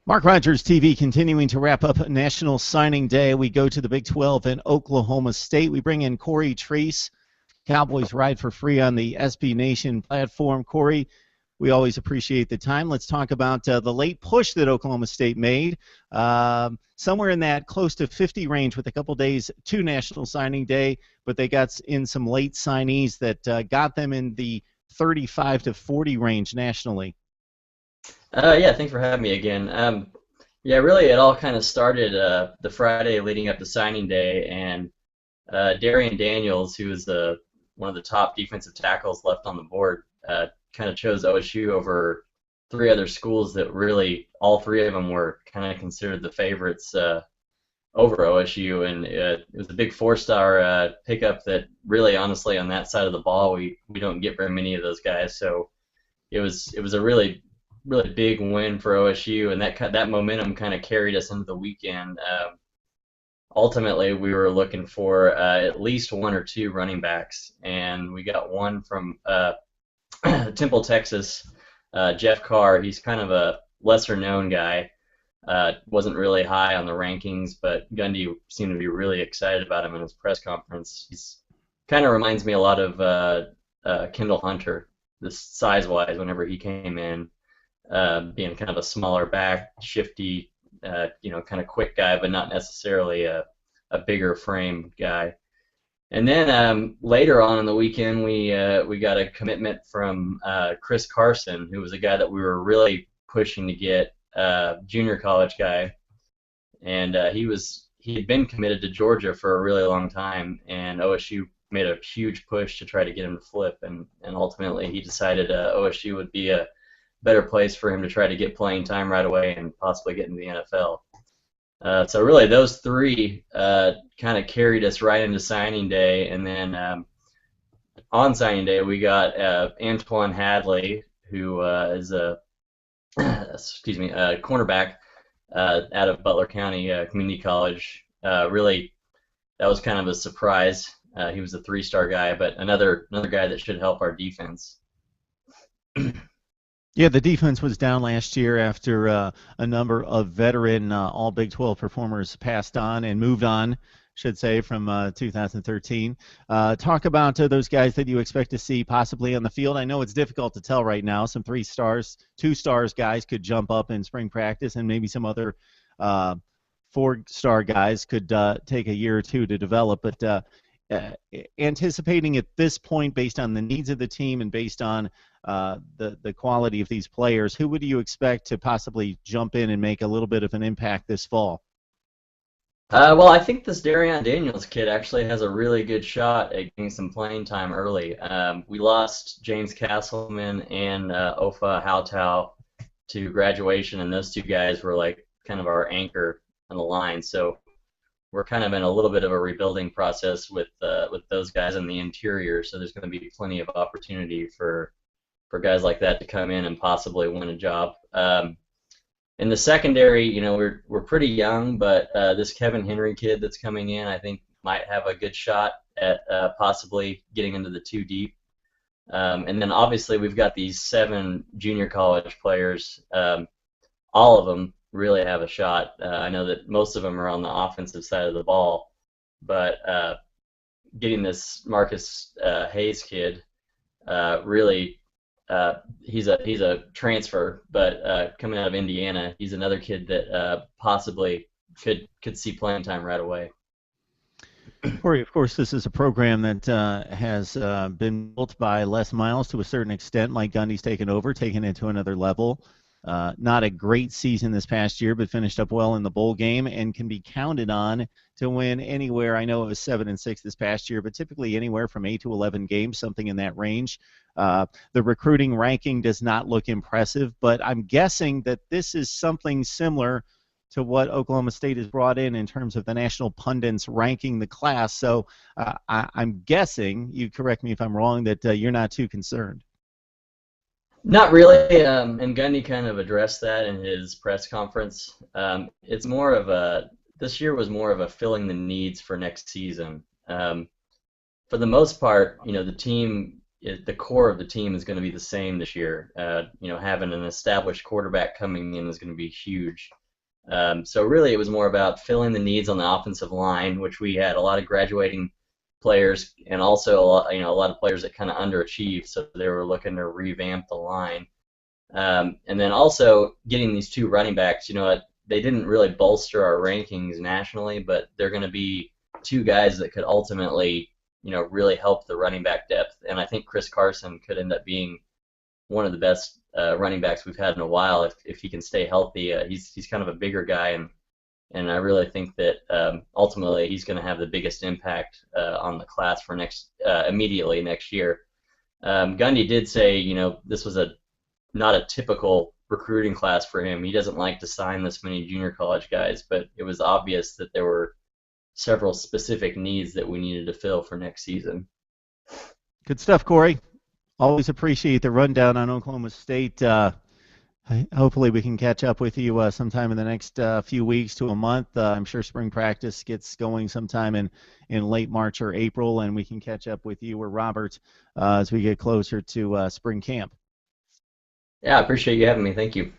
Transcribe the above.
Mark Rogers TV continuing to wrap up National Signing Day. We go to the Big 12 in Oklahoma State. We bring in Cory Treece. Cowboys ride for free on the SB Nation platform. Cory, we always appreciate the time. Let's talk about the late push that Oklahoma State made. Somewhere in that close to 50 range with a couple days to National Signing Day, but they got in some late signees that got them in the 35 to 40 range nationally. Yeah, thanks for having me again. Yeah, really, it all kind of started the Friday leading up to signing day, and Darrien Daniels, who was one of the top defensive tackles left on the board, kind of chose OSU over three other schools that really, all three of them were kind of considered the favorites over OSU, and it was a big four-star pickup that really, honestly, on that side of the ball, we don't get very many of those guys, so it was a really big win for OSU, and that momentum kind of carried us into the weekend. Ultimately, we were looking for at least one or two running backs, and we got one from Temple, Texas, Jeff Carr. He's kind of a lesser-known guy. Wasn't really high on the rankings, but Gundy seemed to be really excited about him in his press conference. He's kind of reminds me a lot of Kendall Hunter, this size-wise, whenever he came in. Being kind of a smaller back, shifty, kind of quick guy, but not necessarily a bigger frame guy. And then later on in the weekend, we got a commitment from Chris Carson, who was a guy that we were really pushing to get, junior college guy, and he had been committed to Georgia for a really long time, and OSU made a huge push to try to get him to flip, and ultimately he decided OSU would be a better place for him to try to get playing time right away and possibly get into the NFL. So really, those three kind of carried us right into signing day, and then on signing day we got Antoine Hadley, who is a cornerback out of Butler County Community College. Really, that was kind of a surprise. He was a three-star guy, but another guy that should help our defense. Yeah, the defense was down last year after a number of veteran all Big 12 performers passed on and moved on, should say, from 2013. Talk about those guys that you expect to see possibly on the field. I know it's difficult to tell right now. Some 3 stars, 2 stars guys could jump up in spring practice, and maybe some other 4-star guys could take a year or two to develop. But anticipating at this point, based on the needs of the team and based on the quality of these players, who would you expect to possibly jump in and make a little bit of an impact this fall? Well, I think this Darrien Daniels kid actually has a really good shot at getting some playing time early. We lost James Castleman and Ofa Hautau to graduation, and those two guys were like kind of our anchor on the line. So we're kind of in a little bit of a rebuilding process with those guys in the interior. So there's going to be plenty of opportunity for guys like that to come in and possibly win a job. In the secondary, we're pretty young, but this Kevin Henry kid that's coming in, I think, might have a good shot at possibly getting into the 2 deep. And then obviously we've got these 7 junior college players. All of them really have a shot. I know that most of them are on the offensive side of the ball, but getting this Marcus Hayes kid really. He's a transfer, but coming out of Indiana, he's another kid that possibly could see playing time right away. Corey, of course, this is a program that has been built by Les Miles to a certain extent. Mike Gundy's taken it to another level. Not a great season this past year, but finished up well in the bowl game and can be counted on to win anywhere. I know it was 7-6 this past year, but typically anywhere from 8 to 11 games, something in that range. The recruiting ranking does not look impressive, but I'm guessing that this is something similar to what Oklahoma State has brought in terms of the national pundits ranking the class. So I'm guessing, you correct me if I'm wrong, that you're not too concerned. Not really, and Gundy kind of addressed that in his press conference. It's more of this year was more of a filling the needs for next season. For the most part, the team the core of the team is going to be the same this year. Having an established quarterback coming in is going to be huge. So really, it was more about filling the needs on the offensive line, which we had a lot of graduating players, and also a lot of players that kind of underachieved. So they were looking to revamp the line, and then also getting these two running backs. They didn't really bolster our rankings nationally, but they're going to be two guys that could ultimately, really help the running back depth. And I think Chris Carson could end up being one of the best running backs we've had in a while if he can stay healthy. He's kind of a bigger guy, and I really think that ultimately he's going to have the biggest impact on the class for immediately next year. Gundy did say, this was not a typical recruiting class for him. He doesn't like to sign this many junior college guys, but it was obvious that there were several specific needs that we needed to fill for next season. Good stuff, Cory. Always appreciate the rundown on Oklahoma State. Hopefully we can catch up with you sometime in the next few weeks to a month. I'm sure spring practice gets going sometime in late March or April, and we can catch up with you or Robert as we get closer to spring camp. Yeah, I appreciate you having me. Thank you.